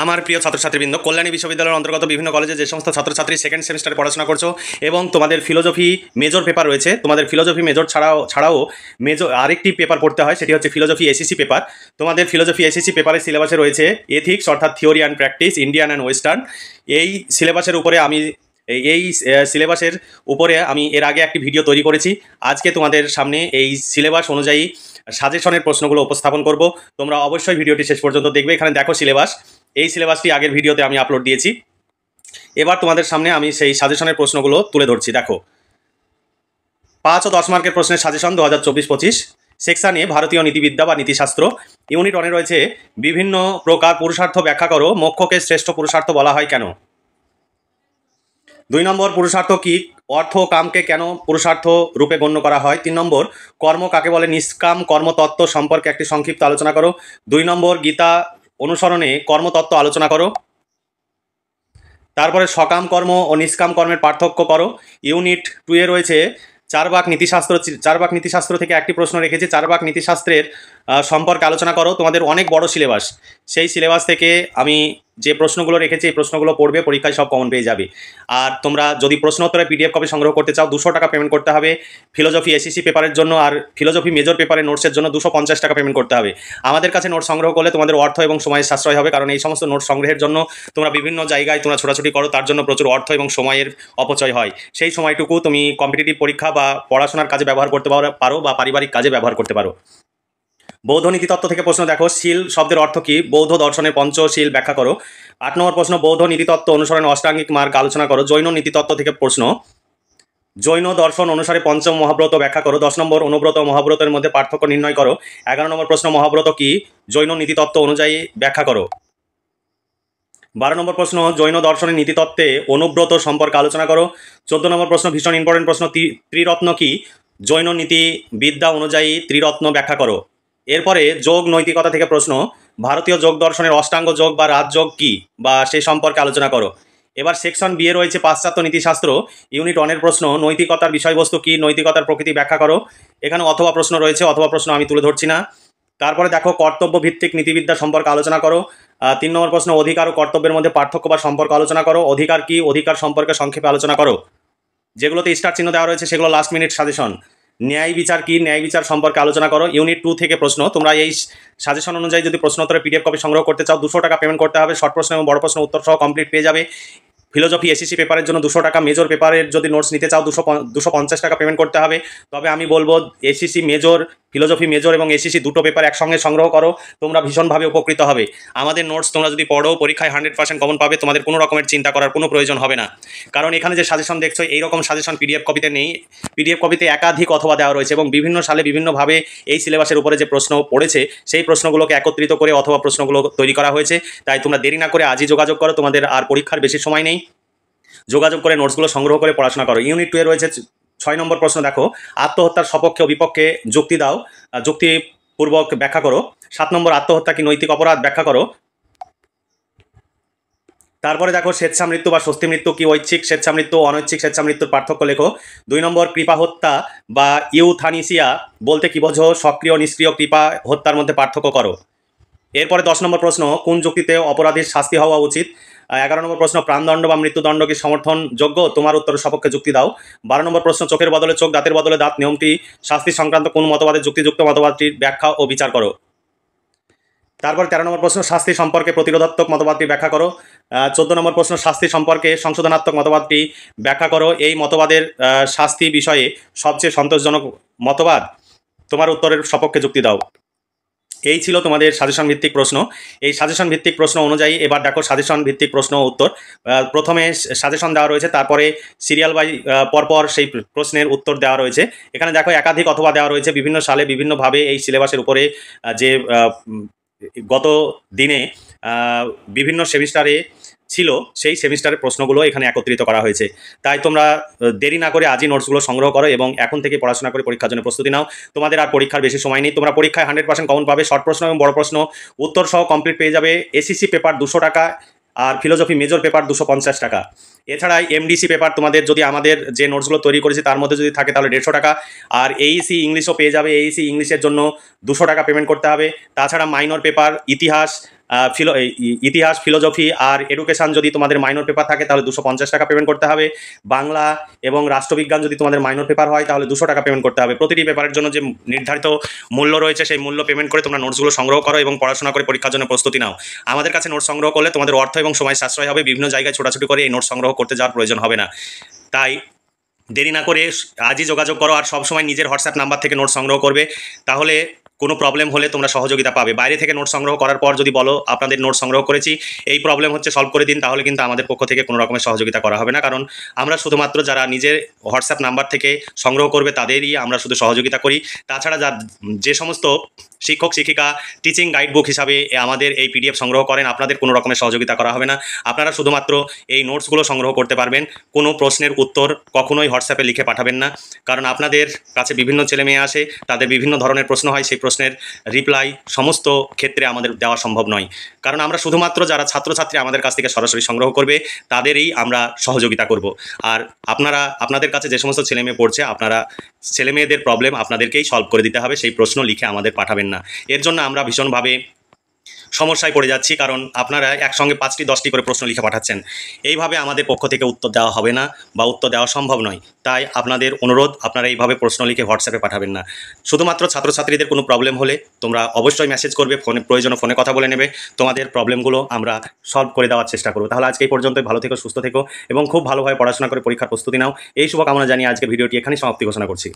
আমার প্রিয় ছাত্রছাত্রীবৃন্দ, কল্যাণী বিশ্ববিদ্যালয়ের অন্তর্গত বিভিন্ন কলেজে যে সমস্ত ছাত্রছাত্রী সেকেন্ড সেমিস্টারে পড়াশোনা করছো এবং তোমাদের ফিলোজফি মেজর পেপার রয়েছে, তোমাদের ফিলোজফি মেজর ছাড়াও মেজর আরেকটি পেপার পড়তে হয়, সেটি হচ্ছে ফিলোজফি এসিসি পেপার। তোমাদের ফিলোজফি এসিসি পেপারের সিলেবাসে রয়েছে এথিক্স অর্থাৎ theory and practice, Indian and western. এই সিলেবাসের উপরে আমি এর আগে একটি ভিডিও তৈরি করেছি। আজকে তোমাদের সামনে এই সিলেবাস অনুযায়ী সাজেশনের প্রশ্নগুলো উপস্থাপন করব। তোমরা অবশ্যই ভিডিওটি শেষ পর্যন্ত দেখবে। এখানে দেখো সিলেবাস, এই সিলেবাসটি আগের ভিডিওতে আমি আপলোড দিয়েছি। এবার তোমাদের সামনে আমি সেই সাজেশনের প্রশ্নগুলো তুলে ধরছি। দেখো, 5 ও 10 মার্কের প্রশ্নের সাজেশন 2024-25 সেকশন এ ভারতীয় নীতিবিদ্যা বা নীতিশাস্ত্র। ইউনিট 1 রয়েছে বিভিন্ন প্রকার পুরুষার্থ ব্যাখ্যা করো, মোক্ষকে শ্রেষ্ঠ পুরুষার্থ বলা হয় কেন। 2 নম্বর, পুরুষার্থ কি, অর্থ কামকে কেন পুরুষার্থ রূপে গণ্য করা হয়। 3 নম্বর, কর্ম কাকে বলে, নিষ্কাম কর্মতত্ত্ব সম্পর্কে একটি সংক্ষিপ্ত আলোচনা করো। 2 নম্বর, গীতা অনুসরণে কর্মতত্ত্ব আলোচনা করো। তারপরে সকাম কর্ম ও নিষ্কাম কর্মের পার্থক্য করো। ইউনিট 2 এ রয়েছে চারবাক নীতিশাস্ত্র থেকে একটি প্রশ্ন রেখেছি। চারবাক নীতিশাস্ত্রের সম্পর্কে আলোচনা করো। তোমাদের অনেক বড় সিলেবাস, সেই সিলেবাস থেকে আমি যে প্রশ্নগুলো রেখেছি এই প্রশ্নগুলো পড়বে, পরীক্ষায় সব কমন পেয়ে যাবে। আর তোমরা যদি প্রশ্ন উত্তরের পিডিএফ কপি সংগ্রহ করতে চাও 200 টাকা পেমেন্ট করতে হবে ফিলোজফি এসিসি পেপারের জন্য, আর ফিলোজফি মেজর পেপারের নোটসের জন্য 250 টাকা পেমেন্ট করতে হবে। আমাদের কাছে নোট সংগ্রহ করলে তোমাদের অর্থ এবং সময়ের সাশ্রয় হবে, কারণ এই সমস্ত নোট সংগ্রহের জন্য তোমরা বিভিন্ন জায়গায় ছোটাছুটি করো, তার জন্য প্রচুর অর্থ এবং সময়ের অপচয় হয়। সেই সময়টুকু তুমি কম্পিটিটিভ পরীক্ষা বা পড়াশোনার কাজে ব্যবহার করতে পারো বা পারিবারিক কাজে ব্যবহার করতে পারো। বৌদ্ধ নীতিতত্ত্ব থেকে প্রশ্ন দেখো, শীল শব্দের অর্থ কী, বৌদ্ধ দর্শনের পঞ্চশীল ব্যাখ্যা করো। 8 নম্বর প্রশ্ন, বৌদ্ধ নীতিতত্ত্ব অনুসরণে অষ্টাঙ্গিক মার্গ আলোচনা করো। জৈন নীতিতত্ত্ব থেকে প্রশ্ন, জৈন দর্শন অনুসারে পঞ্চম মহাব্রত ব্যাখ্যা করো। 10 নম্বর, অনুব্রত ও মহাব্রতের মধ্যে পার্থক্য নির্ণয় করো। 11 নম্বর প্রশ্ন, মহাব্রত কি, জৈন নীতিতত্ত্ব অনুযায়ী ব্যাখ্যা করো। 12 নম্বর প্রশ্ন, জৈন দর্শনের নীতিতত্ত্বে অনুব্রত সম্পর্কে আলোচনা করো। 14 নম্বর প্রশ্ন, ভীষণ ইম্পর্টেন্ট প্রশ্ন, ত্রিরত্ন কি, জৈন নীতি বিদ্যা অনুযায়ী ত্রিরত্ন ব্যাখ্যা করো। এরপরে যোগ নৈতিকতা থেকে প্রশ্ন, ভারতীয় যোগ দর্শনের অষ্টাঙ্গ যোগ বা রাজযোগ কি বা সেই সম্পর্কে আলোচনা করো। এবার সেকশন বি এ রয়েছে পাশ্চাত্য নীতিশাস্ত্র। ইউনিট 1 এর প্রশ্ন, নৈতিকতার বিষয়বস্তু কি, নৈতিকতার প্রকৃতি ব্যাখ্যা করো। এখানে অথবা প্রশ্ন রয়েছে, অথবা প্রশ্ন আমি তুলে ধরছি না। তারপরে দেখো, কর্তব্য ভিত্তিক নীতিবিদ্যা সম্পর্কে আলোচনা করো। 3 নম্বর প্রশ্ন, অধিকার ও কর্তব্যের মধ্যে পার্থক্য বা সম্পর্ক আলোচনা করো। অধিকার কি, অধিকার সম্পর্কে সংক্ষেপে আলোচনা করো। যেগুলোতে স্টার চিহ্ন দেওয়া রয়েছে সেগুলো লাস্ট মিনিট সাজেশন। ন্যায় বিচার কি, ন্যায় বিচার সম্পর্কে আলোচনা করো। ইউনিট 2 থেকে প্রশ্ন, তোমরা এই সাজেশন অনুযায়ী যদি প্রশ্নোত্তরের পিডিএফ কপি সংগ্রহ করতে চাও 200 টাকা পেমেন্ট করতে হবে। শর্ট প্রশ্ন এবং বড় প্রশ্ন উত্তর সহ কমপ্লিট পেয়ে যাবে। ফিলোজফি এসিসি পেপারের জন্য 200 টাকা, মেজর পেপারের যদি নোটস নিতে চাও 250 টাকা পেমেন্ট করতে হবে। তবে আমি বলবো এসিসি মেজর, ফিলোজফি মেজর এবং এসিসি দুটো পেপার একসঙ্গে সংগ্রহ করো, তোমরা ভীষণভাবে উপকৃত হবে। আমাদের নোটস তোমরা যদি পড়ো পরীক্ষায় 100% কমন পাবে, তোমাদের কোনো রকমের চিন্তা করার কোনো প্রয়োজন হবে না। কারণ এখানে যে সাজেশন দেখছো এইরকম সাজেশন পিডিএফ কপিতে নেই। পিডিএফ কপিতে একাধিক অথবা দেওয়া রয়েছে এবং বিভিন্ন সালে বিভিন্নভাবে এই সিলেবাসের উপরে যে প্রশ্ন পড়েছে সেই প্রশ্নগুলোকে একত্রিত করে অথবা প্রশ্নগুলো তৈরি করা হয়েছে। তাই তোমরা দেরি না করে আজই যোগাযোগ করো, তোমাদের আর পরীক্ষার বেশি সময় নেই। যোগাযোগ করে নোটসগুলো সংগ্রহ করে পড়াশোনা করো। ইউনিট 2 এ রয়েছে 6 নম্বর প্রশ্ন দেখো, আত্মহত্যার সপক্ষে ও বিপক্ষে যুক্তি দাও, যুক্তিপূর্বক ব্যাখ্যা করো। 7 নম্বর, আত্মহত্যা কি নৈতিক অপরাধ ব্যাখ্যা করো। তারপরে দেখো, স্বেচ্ছামৃত্যু বা স্বস্তি মৃত্যু কি, ঐচ্ছিক স্বেচ্ছামৃত্যু অনৈচ্ছিক স্বেচ্ছামৃত্যুর পার্থক্য লেখো। 2 নম্বর, কৃপা হত্যা বা ইউথানিসিয়া বলতে কি বোঝো, সক্রিয় নিষ্ক্রিয় কৃপা হত্যার মধ্যে পার্থক্য করো। এরপরে 10 নম্বর প্রশ্ন, কোন যুক্তিতে অপরাধীর শাস্তি হওয়া উচিত। 11 নম্বর প্রশ্ন, প্রাণদণ্ড বা মৃত্যুদণ্ড কি সমর্থনযোগ্য, তোমার উত্তরের সপক্ষে যুক্তি দাও। 12 নম্বর প্রশ্ন, চোখের বদলে চোখ, দাঁতের বদলে দাঁত নিয়মটি শাস্তি সংক্রান্ত কোন মতবাদের যুক্তিযুক্ত, মতবাদটির ব্যাখ্যা ও বিচার করো। তারপর 13 নম্বর প্রশ্ন, শাস্তি সম্পর্কে প্রতিরোধাত্মক মতবাদটি ব্যাখ্যা করো। 14 নম্বর প্রশ্ন, শাস্তি সম্পর্কে সংশোধনাত্মক মতবাদটি ব্যাখ্যা করো। এই মতবাদের শাস্তি বিষয়ে সবচেয়ে সন্তোষজনক মতবাদ, তোমার উত্তরের সপক্ষে যুক্তি দাও। এই ছিল তোমাদের সাজেশন ভিত্তিক প্রশ্ন। এই সাজেশন ভিত্তিক প্রশ্ন অনুযায়ী এবার দেখো সাজেশন ভিত্তিক প্রশ্ন উত্তর। প্রথমে সাজেশন দেওয়া রয়েছে, তারপরে সিরিয়াল বাই পরপর সেই প্রশ্নের উত্তর দেওয়া রয়েছে। এখানে দেখো একাধিক অথবা দেওয়া রয়েছে, বিভিন্ন সালে বিভিন্নভাবে এই সিলেবাসের উপরে যে গত দিনে বিভিন্ন সেমিস্টারে ছিল সেই সেমিস্টারের প্রশ্নগুলো এখানে একত্রিত করা হয়েছে। তাই তোমরা দেরি না করে আজই নোটসগুলো সংগ্রহ করো এবং এখন থেকে পড়াশোনা করে পরীক্ষার জন্য প্রস্তুতি নাও। তোমাদের আর পরীক্ষার বেশি সময় নেই, তোমরা পরীক্ষায় 100% কমন পাবে। শর্ট প্রশ্ন এবং বড় প্রশ্ন উত্তর সহ কমপ্লিট পেয়ে যাবে। এসিসি পেপার 200 টাকা আর ফিলোজফি মেজর পেপার 250 টাকা। এছাড়া এমডিসি পেপার তোমাদের যদি আমাদের যে নোটসগুলো তৈরি করেছি তার মধ্যে যদি থাকে তাহলে 150 টাকা। আর এইসি ইংলিশও পেয়ে যাবে, এইসি ইংলিশের জন্য 200 টাকা পেমেন্ট করতে হবে। তাছাড়া মাইনর পেপার, ইতিহাস, ইতিহাস, ফিলোজফি আর এডুকেশন যদি তোমাদের মাইনর পেপার থাকে তাহলে 250 টাকা পেমেন্ট করতে হবে। বাংলা এবং রাষ্ট্রবিজ্ঞান যদি তোমাদের মাইনর পেপার হয় তাহলে 200 টাকা পেমেন্ট করতে হবে। প্রতিটি পেপারের জন্য যে নির্ধারিত মূল্য রয়েছে সেই মূল্য পেমেন্ট করে তোমরা নোটসগুলো সংগ্রহ করো এবং পড়াশোনা করে পরীক্ষার জন্য প্রস্তুতি নাও। আমাদের কাছে নোটস সংগ্রহ করলে তোমাদের অর্থ এবং সময় সাশ্রয় হবে, বিভিন্ন জায়গায় ছোটাছুটি করে এই নোটস সংগ্রহ করতে যাওয়ার প্রয়োজন হবে না। তাই দেরি না করে আজই যোগাযোগ করো, আর সবসময় নিজের হোয়াটসঅ্যাপ নাম্বার থেকে নোট সংগ্রহ করবে, তাহলে কোনো প্রবলেম হলে তোমরা সহযোগিতা পাবে। বাইরে থেকে নোট সংগ্রহ করার পর যদি বলো আপনাদের নোট সংগ্রহ করেছি, এই প্রবলেম হচ্ছে, সলভ করে দিন, তাহলে কিন্তু আমাদের পক্ষ থেকে কোনো রকমের সহযোগিতা করা হবে না। কারণ আমরা শুধুমাত্র যারা নিজের হোয়াটসঅ্যাপ নাম্বার থেকে সংগ্রহ করবে তাদেরই আমরা শুধু সহযোগিতা করি। তাছাড়া যে সমস্ত শিক্ষক শিক্ষিকা টিচিং গাইড বুক হিসাবে আমাদের এই পিডিএফ সংগ্রহ করেন, আপনাদের কোনো রকমের সহযোগিতা করা হবে না। আপনারা শুধুমাত্র এই নোটসগুলো সংগ্রহ করতে পারবেন। কোনো প্রশ্নের উত্তর কখনোই হোয়াটসঅ্যাপে লিখে পাঠাবেন না, কারণ আপনাদের কাছে বিভিন্ন ছেলে মেয়ে আসে, তাদের বিভিন্ন ধরনের প্রশ্ন হয়, সেই প্রশ্নের রিপ্লাই সমস্ত ক্ষেত্রে আমাদের দেওয়া সম্ভব নয়। কারণ আমরা শুধুমাত্র যারা ছাত্রছাত্রী আমাদের কাছ থেকে সরাসরি সংগ্রহ করবে তাদেরই আমরা সহযোগিতা করব। আর আপনাদের কাছে যে সমস্ত ছেলে মেয়ে পড়ছে, আপনারা ছেলে মেয়েদের প্রবলেম আপনাদেরকেই সলভ করে দিতে হবে, সেই প্রশ্ন লিখে আমাদের পাঠাবেন না। এর জন্য আমরা ভীষণভাবে সমস্যায় পড়ে যাচ্ছি, কারণ আপনারা একসঙ্গে 5টি 10টি করে প্রশ্ন লিখে পাঠাচ্ছেন। এইভাবে আমাদের পক্ষ থেকে উত্তর দেওয়া হবে না বা উত্তর দেওয়া সম্ভব নয়। তাই আপনাদের অনুরোধ, আপনারা এইভাবে প্রশ্ন লিখে হোয়াটসঅ্যাপে পাঠাবেন না। শুধুমাত্র ছাত্রছাত্রীদের কোনো প্রবলেম হলে তোমরা অবশ্যই মেসেজ করবে, প্রয়োজনে ফোনে কথা বলে নেবে, তোমাদের প্রবলেমগুলো আমরা সলভ করে দেওয়ার চেষ্টা করবো। তাহলে আজকে এই পর্যন্তই। ভালো থেকো, সুস্থ থেকো এবং খুব ভালোভাবে পড়াশোনা করে পরীক্ষার প্রস্তুতি নাও। এই শুভকামনা জানিয়ে আজকে ভিডিওটি এখানেই সমাপ্তি ঘোষণা করছি।